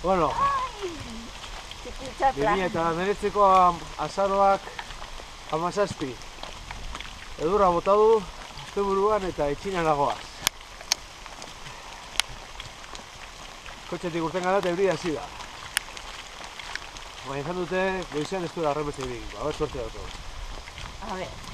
Bueno, Txikitxatla. 2019ko azaroak 17. Edurra bota du, asteburuan eta etxina nagoaz. Kotxetik urten gara eta euria hasi da. Baina izan dute, goizean ez duela arrepetze egin, suerte dago. A ver.